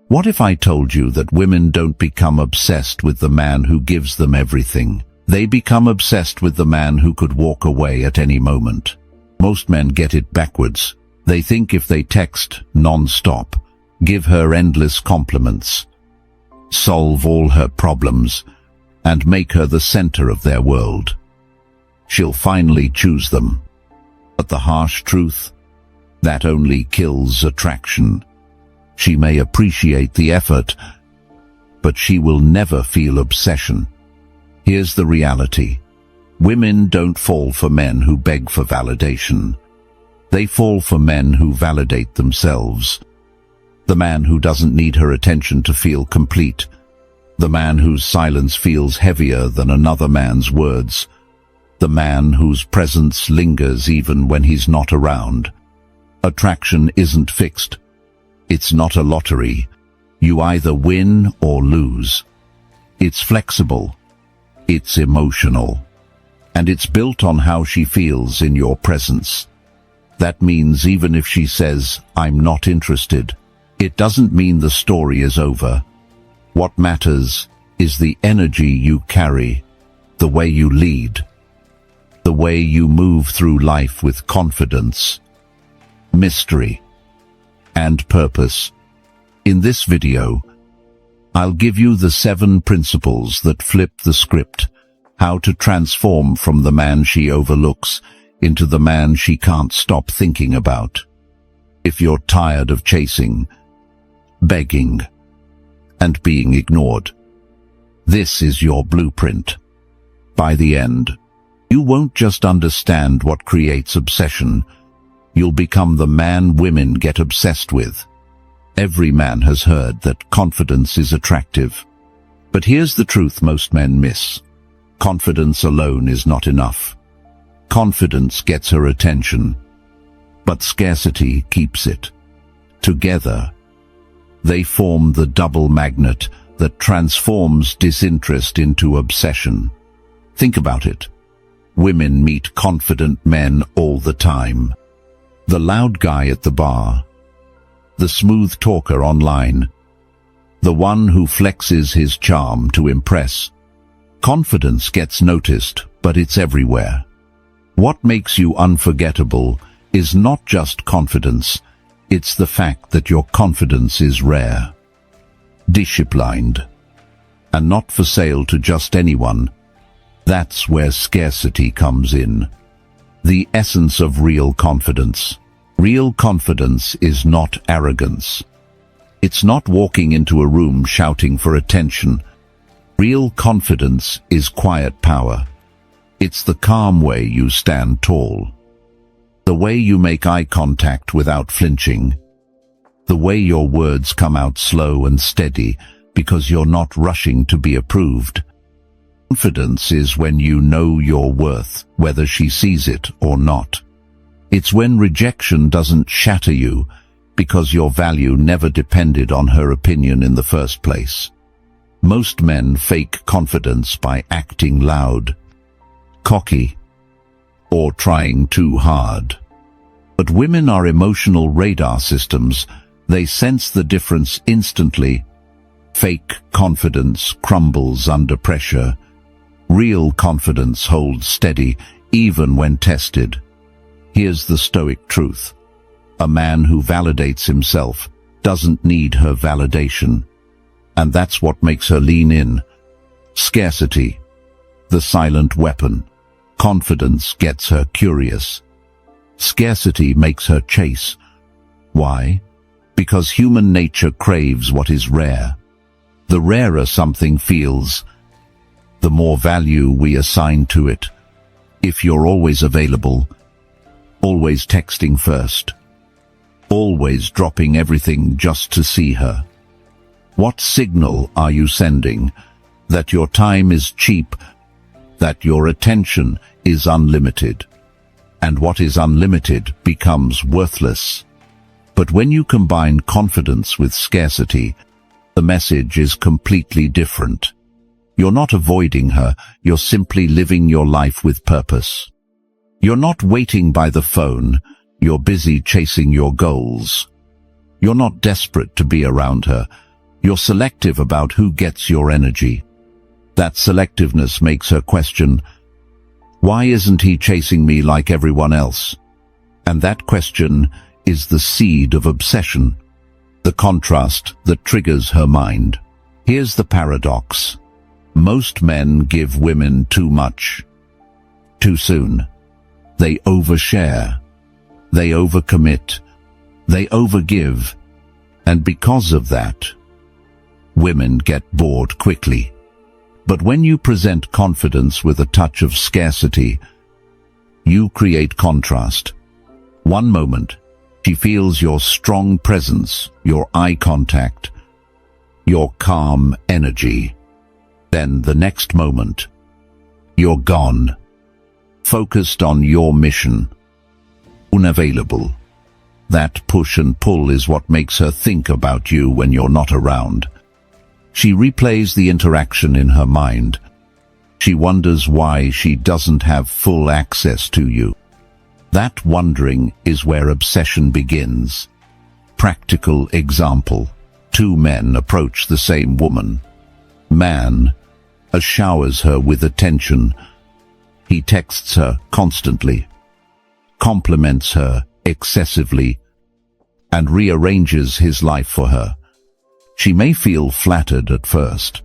What if I told you that women don't become obsessed with the man who gives them everything? They become obsessed with the man who could walk away at any moment. Most men get it backwards. They think if they text non-stop, give her endless compliments, solve all her problems, and make her the center of their world, she'll finally choose them. But the harsh truth, that only kills attraction. She may appreciate the effort, but she will never feel obsession. Here's the reality. Women don't fall for men who beg for validation. They fall for men who validate themselves. The man who doesn't need her attention to feel complete. The man whose silence feels heavier than another man's words. The man whose presence lingers even when he's not around. Attraction isn't fixed. It's not a lottery. You either win or lose. It's flexible. It's emotional. And it's built on how she feels in your presence. That means even if she says, "I'm not interested," it doesn't mean the story is over. What matters is the energy you carry, the way you lead, the way you move through life with confidence, mystery, and purpose. In this video, I'll give you the 7 principles that flip the script, how to transform from the man she overlooks into the man she can't stop thinking about. If you're tired of chasing, begging, and being ignored, this is your blueprint. By the end, you won't just understand what creates obsession, you'll become the man women get obsessed with. Every man has heard that confidence is attractive. But here's the truth most men miss. Confidence alone is not enough. Confidence gets her attention, but scarcity keeps it. Together, they form the double magnet that transforms disinterest into obsession. Think about it. Women meet confident men all the time. The loud guy at the bar, the smooth talker online, the one who flexes his charm to impress. Confidence gets noticed, but it's everywhere. What makes you unforgettable is not just confidence, it's the fact that your confidence is rare, disciplined, and not for sale to just anyone. That's where scarcity comes in. The essence of real confidence. Real confidence is not arrogance. It's not walking into a room shouting for attention. Real confidence is quiet power. It's the calm way you stand tall. The way you make eye contact without flinching. The way your words come out slow and steady because you're not rushing to be approved. Confidence is when you know your worth, whether she sees it or not. It's when rejection doesn't shatter you because your value never depended on her opinion in the first place. Most men fake confidence by acting loud, cocky, or trying too hard. But women are emotional radar systems. They sense the difference instantly. Fake confidence crumbles under pressure. Real confidence holds steady, even when tested. Here's the Stoic truth. A man who validates himself doesn't need her validation. And that's what makes her lean in. Scarcity, the silent weapon. Confidence gets her curious. Scarcity makes her chase. Why? Because human nature craves what is rare. The rarer something feels, the more value we assign to it. If you're always available, always texting first, always dropping everything just to see her, what signal are you sending? That your time is cheap, that your attention is unlimited. And what is unlimited becomes worthless. But when you combine confidence with scarcity, the message is completely different. You're not avoiding her, you're simply living your life with purpose. You're not waiting by the phone, you're busy chasing your goals. You're not desperate to be around her, You're selective about who gets your energy. That selectiveness makes her question, why isn't he chasing me like everyone else? And that question is the seed of obsession, the contrast that triggers her mind. Here's the paradox. Most men give women too much, too soon. They overshare, they overcommit, they overgive, and because of that, women get bored quickly. But when you present confidence with a touch of scarcity, you create contrast. One moment, she feels your strong presence, your eye contact, your calm energy. Then the next moment, you're gone, focused on your mission, unavailable. That push and pull is what makes her think about you when you're not around. She replays the interaction in her mind. She wonders why she doesn't have full access to you. That wondering is where obsession begins. Practical example. Two men approach the same woman. Man showers her with attention. He texts her constantly, compliments her excessively, and rearranges his life for her. She may feel flattered at first,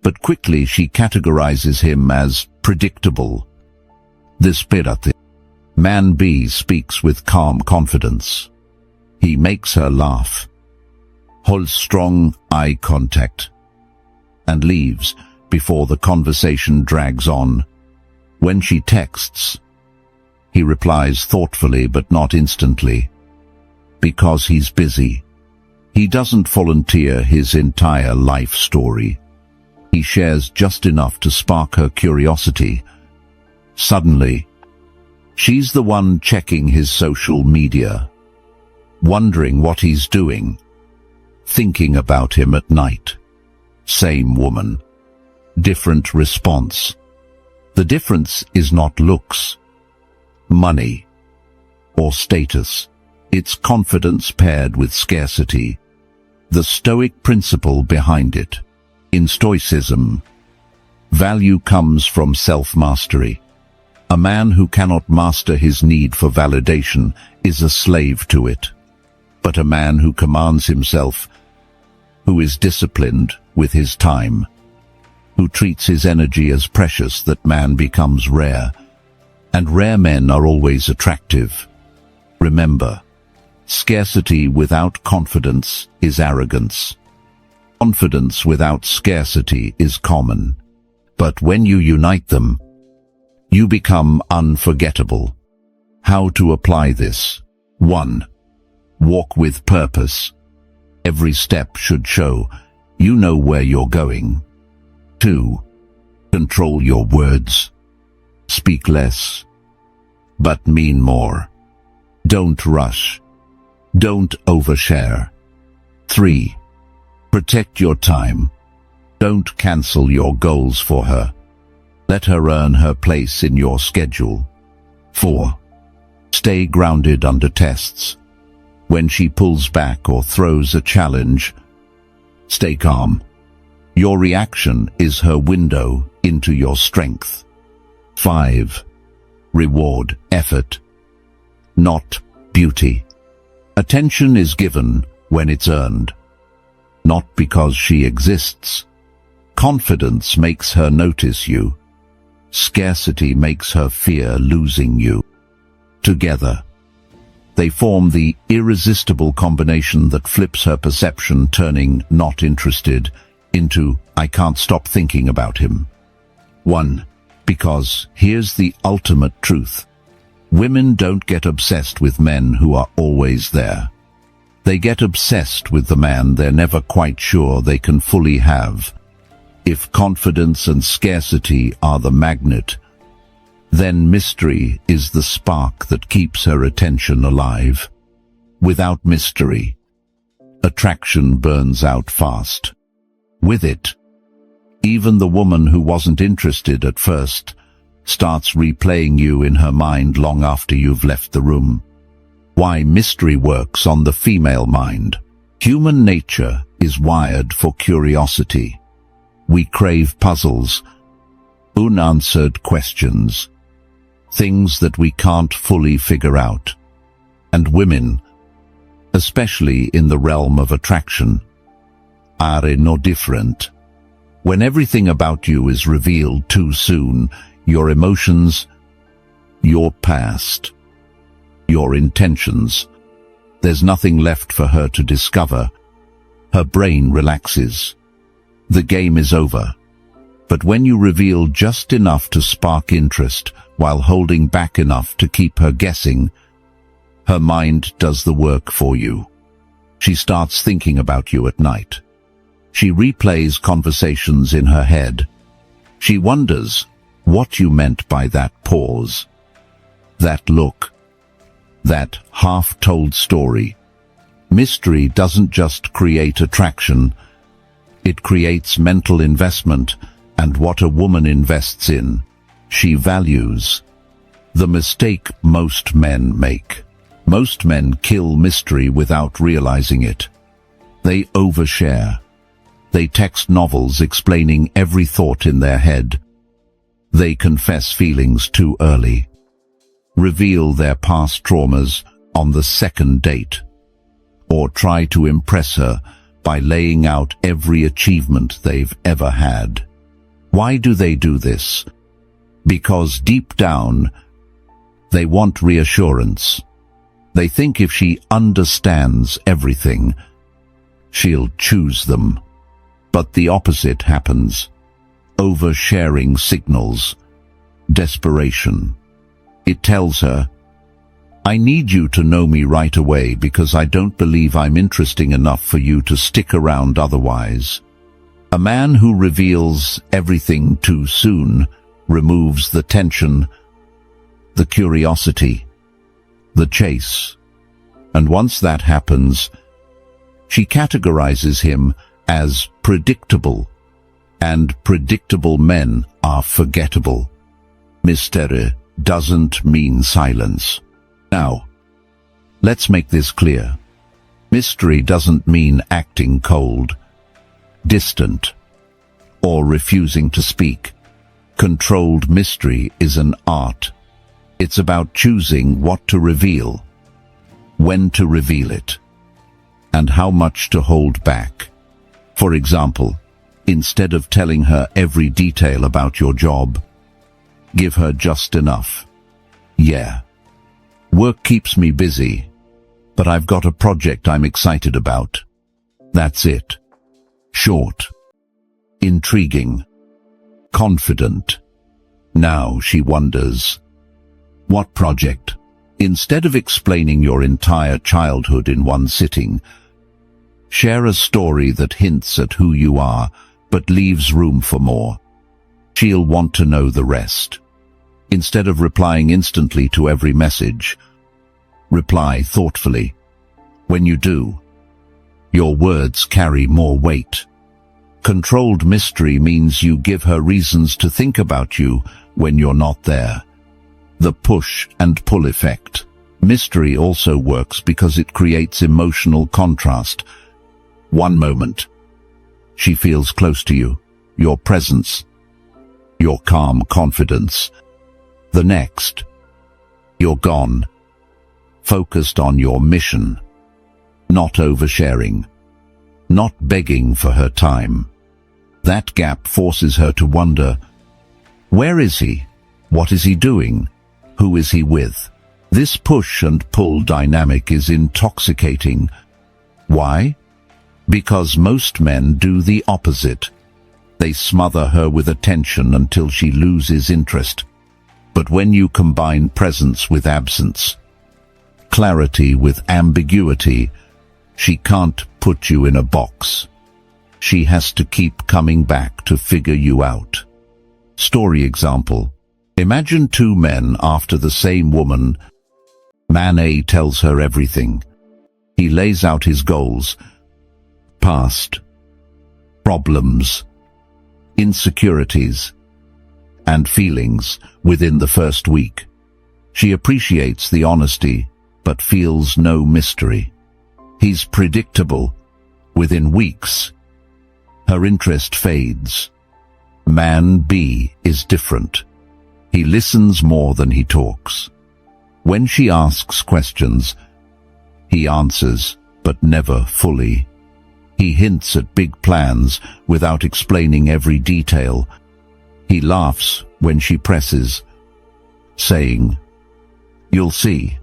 but quickly she categorizes him as predictable. Despirate. Man B speaks with calm confidence. He makes her laugh, holds strong eye contact, and leaves before the conversation drags on. When she texts, he replies thoughtfully but not instantly. Because he's busy. He doesn't volunteer his entire life story. He shares just enough to spark her curiosity. Suddenly, she's the one checking his social media, wondering what he's doing, thinking about him at night. Same woman, different response. The difference is not looks, money, or status. It's confidence paired with scarcity. The Stoic principle behind it. In Stoicism, value comes from self-mastery. A man who cannot master his need for validation is a slave to it. But a man who commands himself, who is disciplined with his time, who treats his energy as precious, that man becomes rare. And rare men are always attractive. Remember, scarcity without confidence is arrogance. Confidence without scarcity is common. But when you unite them, you become unforgettable. How to apply this? 1. Walk with purpose. Every step should show you know where you're going. 2. Control your words. Speak less, but mean more. Don't rush. Don't overshare. 3. Protect your time. Don't cancel your goals for her. Let her earn her place in your schedule. 4. Stay grounded under tests. When she pulls back or throws a challenge, stay calm. Your reaction is her window into your strength. 5. Reward effort, not beauty. Attention is given when it's earned, not because she exists. Confidence makes her notice you. Scarcity makes her fear losing you. Together, they form the irresistible combination that flips her perception, turning not interested into I can't stop thinking about him. 1. Because here's the ultimate truth. Women don't get obsessed with men who are always there. They get obsessed with the man they're never quite sure they can fully have. If confidence and scarcity are the magnet, then mystery is the spark that keeps her attention alive. Without mystery, attraction burns out fast. With it, even the woman who wasn't interested at first starts replaying you in her mind long after you've left the room. Why mystery works on the female mind. Human nature is wired for curiosity. We crave puzzles, unanswered questions, things that we can't fully figure out. And women, especially in the realm of attraction, are no different. When everything about you is revealed too soon, your emotions, your past, your intentions, there's nothing left for her to discover. Her brain relaxes. The game is over. But when you reveal just enough to spark interest while holding back enough to keep her guessing, her mind does the work for you. She starts thinking about you at night. She replays conversations in her head. She wonders what you meant by that pause, that look, that half-told story. Mystery doesn't just create attraction, it creates mental investment, and what a woman invests in, she values. The mistake most men make. Most men kill mystery without realizing it. They overshare. They text novels explaining every thought in their head. They confess feelings too early. Reveal their past traumas on the second date, or try to impress her by laying out every achievement they've ever had. Why do they do this? Because deep down, they want reassurance. They think if she understands everything, she'll choose them. But the opposite happens. Oversharing signals desperation. It tells her, I need you to know me right away because I don't believe I'm interesting enough for you to stick around otherwise. A man who reveals everything too soon removes the tension, the curiosity, the chase. And once that happens, she categorizes him as predictable, and predictable men are forgettable. Mystery doesn't mean silence. Now, let's make this clear. Mystery doesn't mean acting cold, distant, or refusing to speak. Controlled mystery is an art. It's about choosing what to reveal, when to reveal it, and how much to hold back. For example, instead of telling her every detail about your job, give her just enough. Yeah, work keeps me busy, but I've got a project I'm excited about. That's it. Short, intriguing, confident. Now she wonders, what project? Instead of explaining your entire childhood in one sitting, share a story that hints at who you are, but leaves room for more. She'll want to know the rest. Instead of replying instantly to every message, reply thoughtfully. When you do, your words carry more weight. Controlled mystery means you give her reasons to think about you when you're not there. The push and pull effect. Mystery also works because it creates emotional contrast. One moment, she feels close to you, your presence, your calm confidence. The next, you're gone, focused on your mission, not oversharing, not begging for her time. That gap forces her to wonder, where is he? What is he doing? Who is he with? This push and pull dynamic is intoxicating. Why? Because most men do the opposite. They smother her with attention until she loses interest. But when you combine presence with absence, clarity with ambiguity, she can't put you in a box. She has to keep coming back to figure you out. Story example. Imagine two men after the same woman. Man A tells her everything. He lays out his goals, past, problems, insecurities, and feelings within the first week. She appreciates the honesty, but feels no mystery. He's predictable, Within weeks, her interest fades. Man B is different. He listens more than he talks. When she asks questions, he answers, but never fully. He hints at big plans without explaining every detail. He laughs when she presses, saying, "You'll see."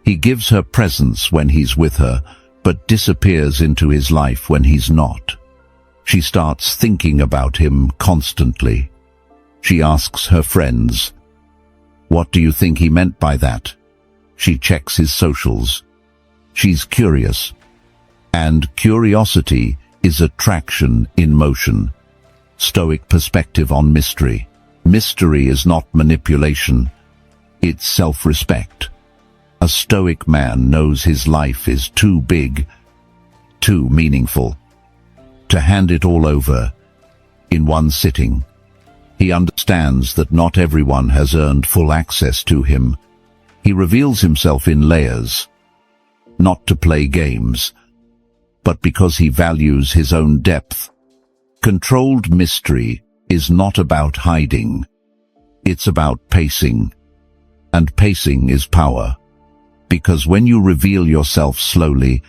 He gives her presence when he's with her, but disappears into his life when he's not. She starts thinking about him constantly. She asks her friends, "What do you think he meant by that?" She checks his socials. She's curious. And curiosity is attraction in motion. Stoic perspective on mystery. Mystery is not manipulation. It's self-respect. A Stoic man knows his life is too big, too meaningful, to hand it all over in one sitting. He understands that not everyone has earned full access to him. He reveals himself in layers, not to play games, but because he values his own depth. Controlled mystery is not about hiding. It's about pacing. And pacing is power. Because when you reveal yourself slowly,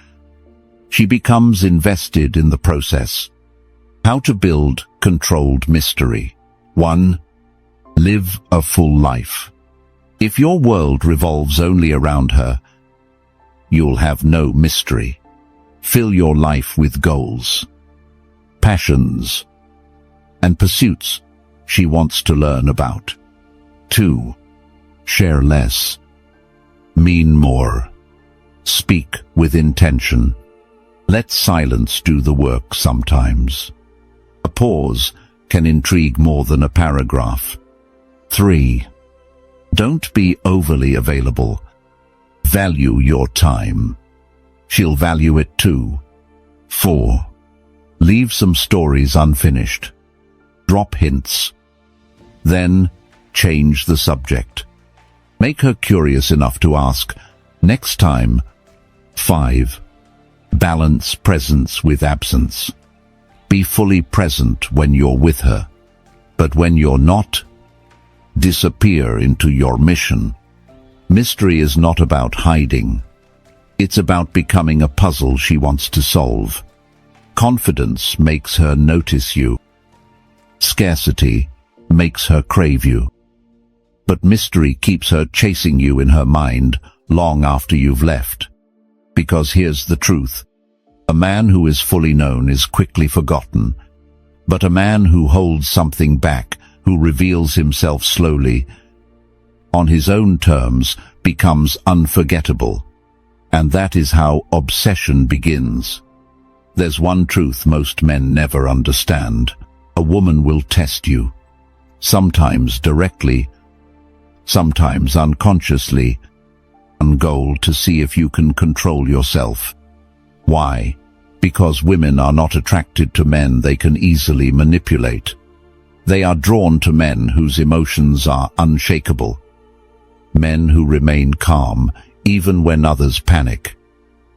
she becomes invested in the process. How to build controlled mystery. 1. Live a full life. If your world revolves only around her, you'll have no mystery. Fill your life with goals, passions, and pursuits she wants to learn about. 2. Share less. Mean more. Speak with intention. Let silence do the work sometimes. A pause can intrigue more than a paragraph. 3. Don't be overly available. Value your time. She'll value it too. 4. Leave some stories unfinished. Drop hints. Then change the subject. Make her curious enough to ask, next time. 5. Balance presence with absence. Be fully present when you're with her, but when you're not, disappear into your mission. Mystery is not about hiding. It's about becoming a puzzle she wants to solve. Confidence makes her notice you. Scarcity makes her crave you. But mystery keeps her chasing you in her mind long after you've left. Because here's the truth. A man who is fully known is quickly forgotten. But a man who holds something back, who reveals himself slowly, on his own terms, becomes unforgettable. And that is how obsession begins. There's one truth most men never understand. A woman will test you. Sometimes directly, sometimes unconsciously, one goal to see if you can control yourself. Why? Because women are not attracted to men they can easily manipulate. They are drawn to men whose emotions are unshakable. Men who remain calm even when others panic.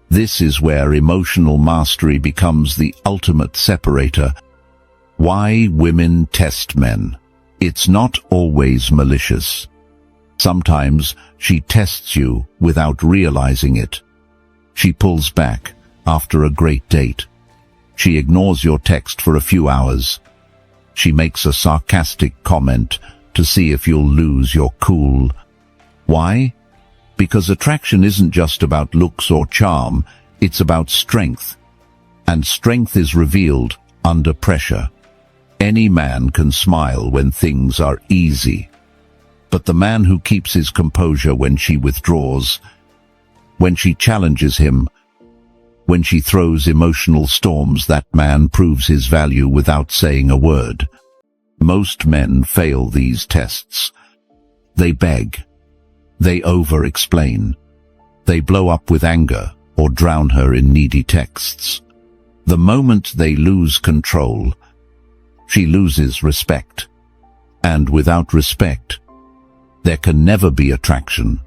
This is where emotional mastery becomes the ultimate separator. Why women test men. It's not always malicious. Sometimes she tests you without realizing it. She pulls back after a great date. She ignores your text for a few hours. She makes a sarcastic comment to see if you'll lose your cool. Why? Because attraction isn't just about looks or charm, it's about strength. And strength is revealed under pressure. Any man can smile when things are easy. But the man who keeps his composure when she withdraws, when she challenges him, when she throws emotional storms, that man proves his value without saying a word. Most men fail these tests. They beg. They over-explain. They blow up with anger or drown her in needy texts. The moment they lose control, she loses respect. And without respect, there can never be attraction.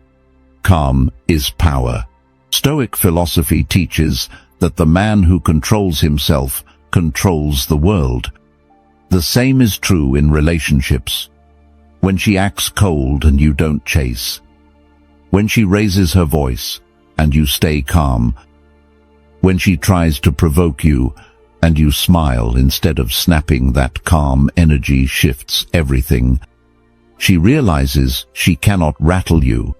Calm is power. Stoic philosophy teaches that the man who controls himself controls the world. The same is true in relationships. When she acts cold and you don't chase. When she raises her voice and you stay calm. When she tries to provoke you and you smile instead of snapping, that calm energy shifts everything. She realizes she cannot rattle you.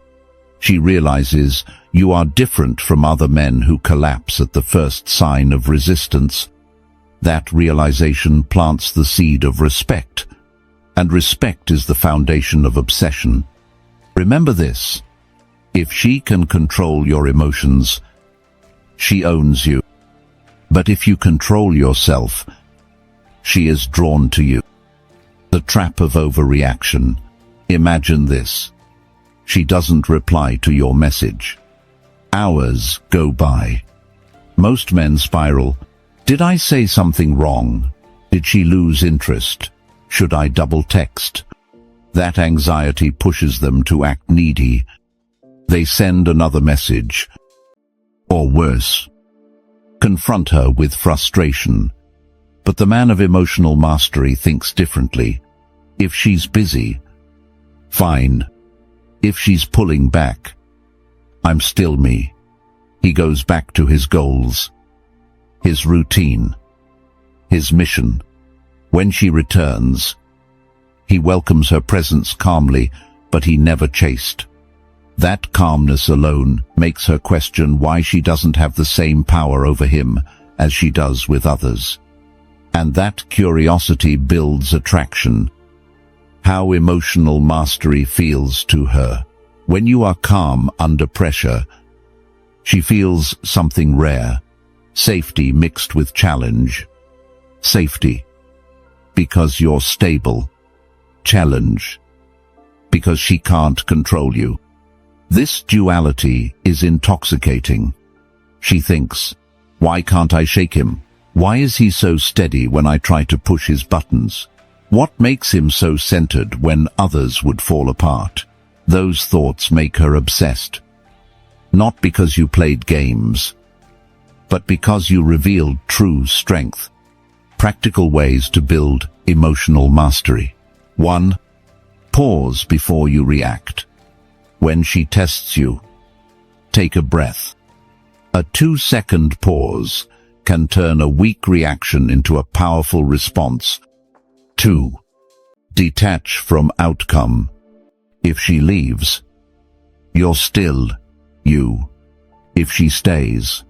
She realizes you are different from other men who collapse at the first sign of resistance. That realization plants the seed of respect, and respect is the foundation of obsession. Remember this: if she can control your emotions, she owns you. But if you control yourself, she is drawn to you. The trap of overreaction. Imagine this. She doesn't reply to your message. Hours go by. Most men spiral. Did I say something wrong? Did she lose interest? Should I double text? That anxiety pushes them to act needy. They send another message. Or worse, confront her with frustration. But the man of emotional mastery thinks differently. If she's busy, fine. If she's pulling back, I'm still me. He goes back to his goals, his routine, his mission. When she returns, he welcomes her presence calmly, but he never chased. That calmness alone makes her question why she doesn't have the same power over him as she does with others. And that curiosity builds attraction. How emotional mastery feels to her. When you are calm under pressure, she feels something rare. Safety mixed with challenge. Safety, because you're stable. Challenge, because she can't control you. This duality is intoxicating. She thinks, why can't I shake him? Why is he so steady when I try to push his buttons? What makes him so centered when others would fall apart? Those thoughts make her obsessed. Not because you played games, but because you revealed true strength. Practical ways to build emotional mastery. 1. Pause before you react. When she tests you, take a breath. A 2-second pause can turn a weak reaction into a powerful response. 2. Detach from outcome. If she leaves, you're still you. If she stays,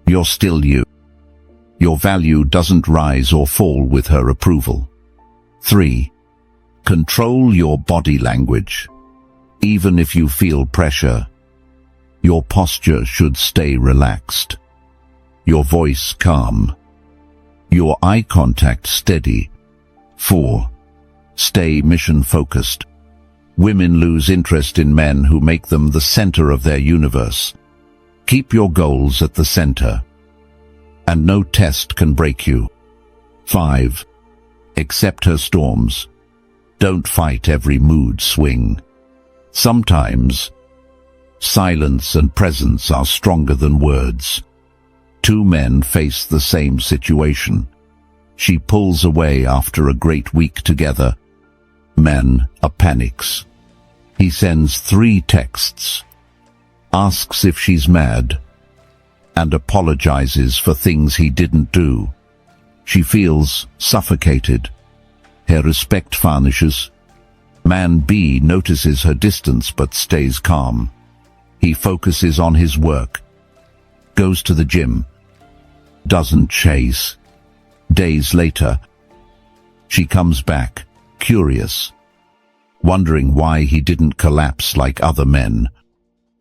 you're still you. Your value doesn't rise or fall with her approval. 3. Control your body language. Even if you feel pressure, your posture should stay relaxed. Your voice calm. Your eye contact steady. 4. Stay mission-focused. Women lose interest in men who make them the center of their universe. Keep your goals at the center, and no test can break you. 5. Accept her storms. Don't fight every mood swing. Sometimes, silence and presence are stronger than words. 2 men face the same situation. She pulls away after a great week together. Man panics. He sends 3 texts, asks if she's mad, and apologizes for things he didn't do. She feels suffocated. Her respect vanishes. Man B notices her distance but stays calm. He focuses on his work, goes to the gym, doesn't chase. Days later, she comes back, curious, wondering why he didn't collapse like other men.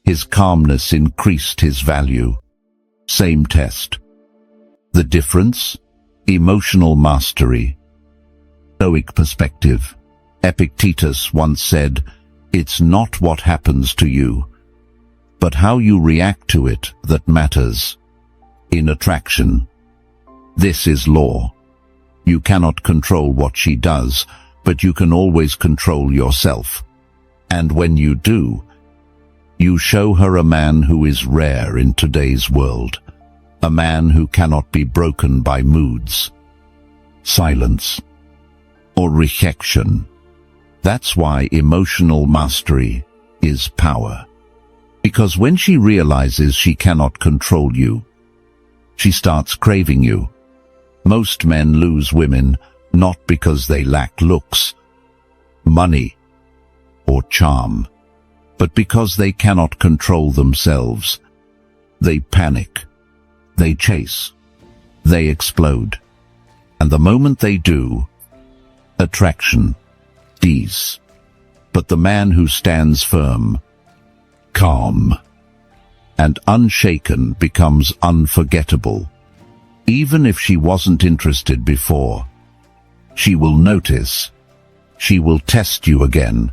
His calmness increased his value. Same test. The difference? Emotional mastery. Stoic perspective. Epictetus once said, "It's not what happens to you, but how you react to it that matters." In attraction, this is law. You cannot control what she does, but you can always control yourself. And when you do, you show her a man who is rare in today's world. A man who cannot be broken by moods, silence, or rejection. That's why emotional mastery is power. Because when she realizes she cannot control you, she starts craving you. Most men lose women not because they lack looks, money, or charm, but because they cannot control themselves. They panic, they chase, they explode. And the moment they do, attraction dies. But the man who stands firm, calm, and unshaken becomes unforgettable. Even if she wasn't interested before, she will notice. She will test you again,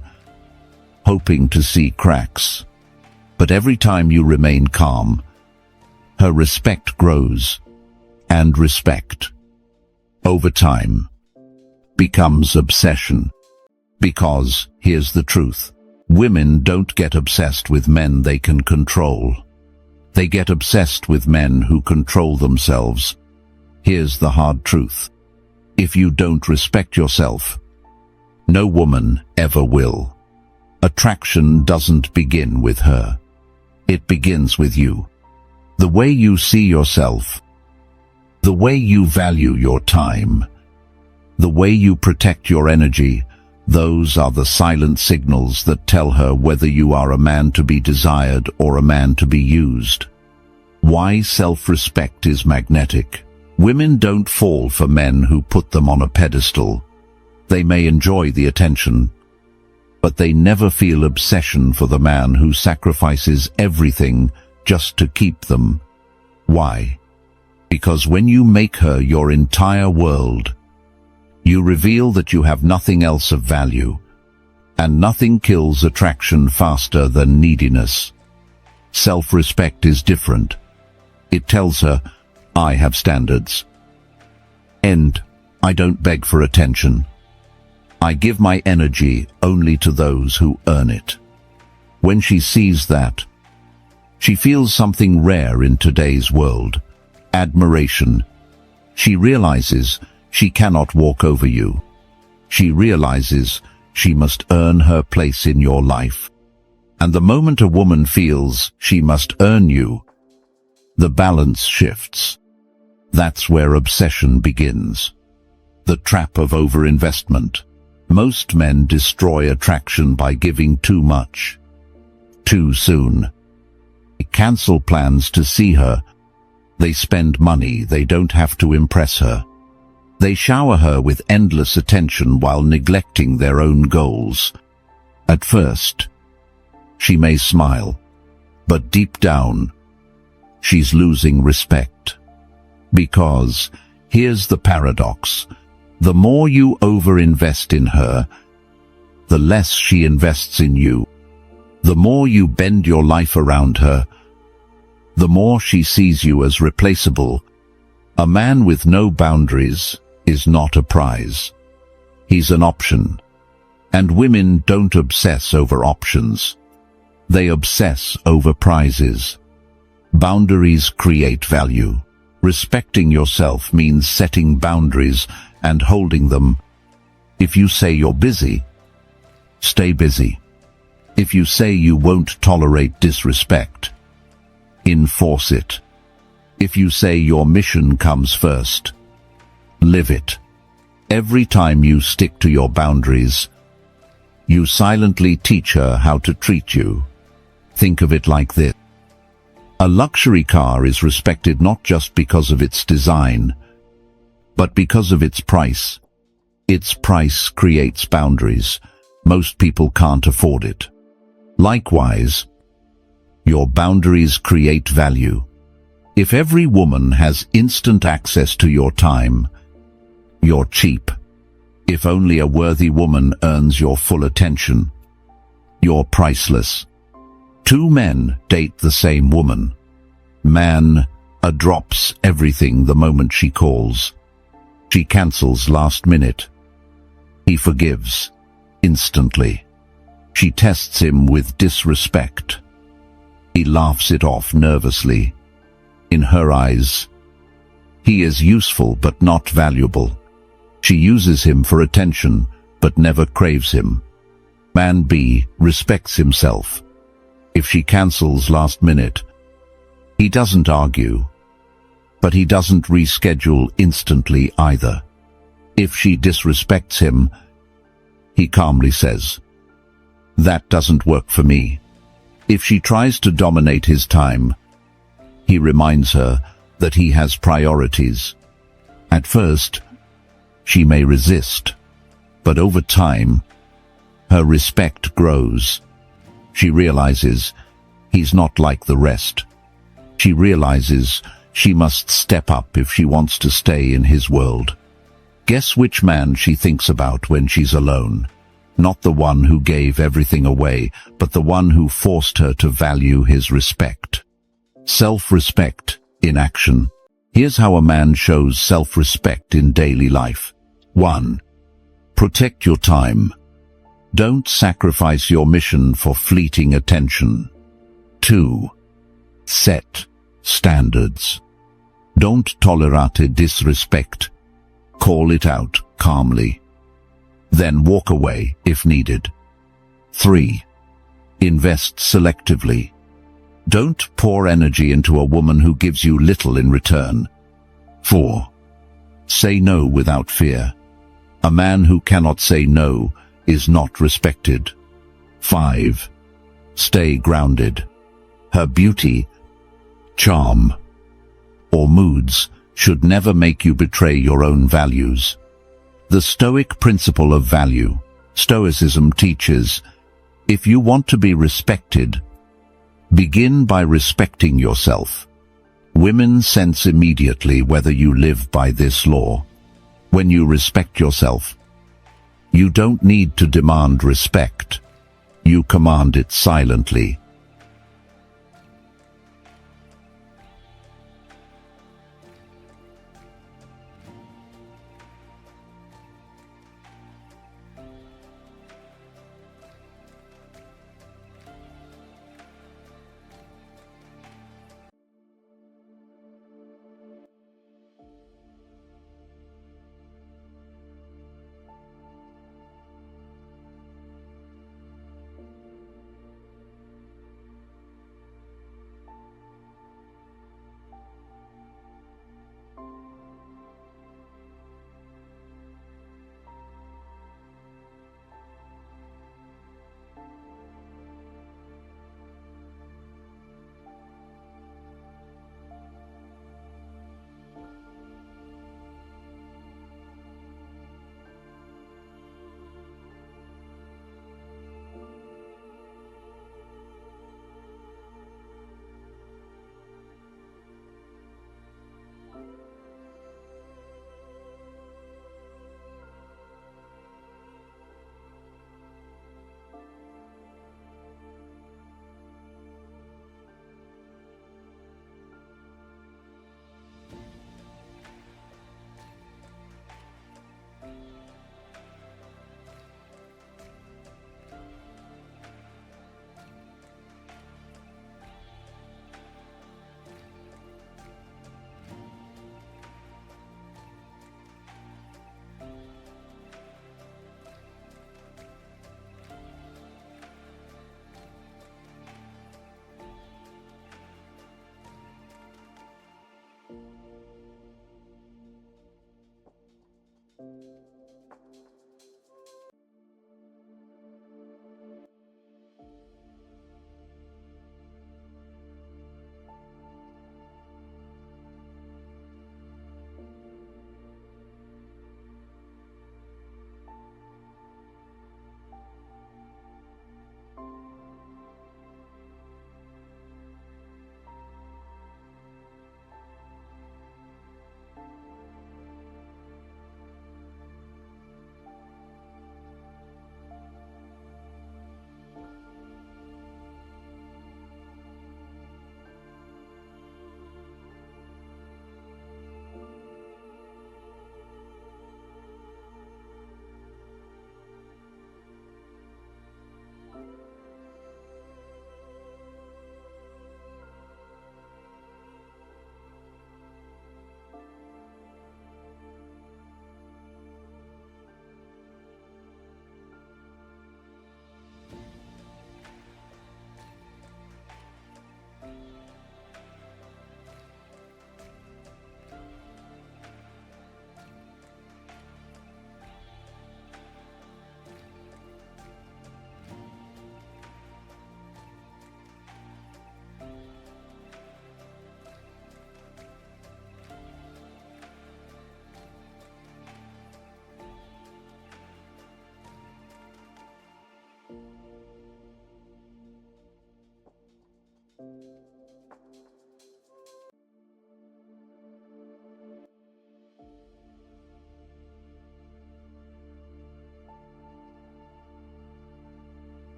hoping to see cracks. But every time you remain calm, her respect grows, and respect, over time, becomes obsession. Because, here's the truth, women don't get obsessed with men they can control. They get obsessed with men who control themselves. Here's the hard truth. If you don't respect yourself, no woman ever will. Attraction doesn't begin with her. It begins with you. The way you see yourself, the way you value your time, the way you protect your energy, those are the silent signals that tell her whether you are a man to be desired or a man to be used. Why self-respect is magnetic. Women don't fall for men who put them on a pedestal. They may enjoy the attention, but they never feel obsession for the man who sacrifices everything just to keep them. Why? Because when you make her your entire world, you reveal that you have nothing else of value, and nothing kills attraction faster than neediness. Self-respect is different. It tells her, I have standards. And I don't beg for attention. I give my energy only to those who earn it. When she sees that, she feels something rare in today's world, admiration. She realizes she cannot walk over you. She realizes she must earn her place in your life. And the moment a woman feels she must earn you, the balance shifts. That's where obsession begins. The trap of overinvestment. Most men destroy attraction by giving too much, too soon. They cancel plans to see her. They spend money they don't have to impress her. They shower her with endless attention while neglecting their own goals. At first, she may smile, but deep down, she's losing respect. Because, here's the paradox, the more you overinvest in her, the less she invests in you. The more you bend your life around her, the more she sees you as replaceable. A man with no boundaries is not a prize. He's an option. And women don't obsess over options. They obsess over prizes. Boundaries create value. Respecting yourself means setting boundaries and holding them. If you say you're busy, stay busy. If you say you won't tolerate disrespect, enforce it. If you say your mission comes first, live it. Every time you stick to your boundaries, you silently teach her how to treat you. Think of it like this. A luxury car is respected not just because of its design, but because of its price. Its price creates boundaries. Most people can't afford it. Likewise, your boundaries create value. If every woman has instant access to your time, you're cheap. If only a worthy woman earns your full attention, you're priceless. Two men date the same woman. Man drops everything the moment she calls. She cancels last minute. He forgives instantly. She tests him with disrespect. He laughs it off nervously. In her eyes, he is useful but not valuable. She uses him for attention but never craves him. Man B respects himself. If she cancels last minute, he doesn't argue, but he doesn't reschedule instantly either. If she disrespects him, he calmly says, "That doesn't work for me." If she tries to dominate his time, he reminds her that he has priorities. At first, she may resist, but over time, her respect grows. She realizes he's not like the rest. She realizes she must step up if she wants to stay in his world. Guess which man she thinks about when she's alone? Not the one who gave everything away, but the one who forced her to value his respect. Self-respect in action. Here's how a man shows self-respect in daily life. 1. Protect your time. Don't sacrifice your mission for fleeting attention. 2. Set standards. Don't tolerate disrespect. Call it out calmly. Then walk away if needed. 3. Invest selectively. Don't pour energy into a woman who gives you little in return. 4. Say no without fear. A man who cannot say no is not respected. 5. Stay grounded. Her beauty, charm, or moods should never make you betray your own values. The Stoic principle of value. Stoicism teaches, if you want to be respected, begin by respecting yourself. Women sense immediately whether you live by this law. When you respect yourself, you don't need to demand respect. You command it silently.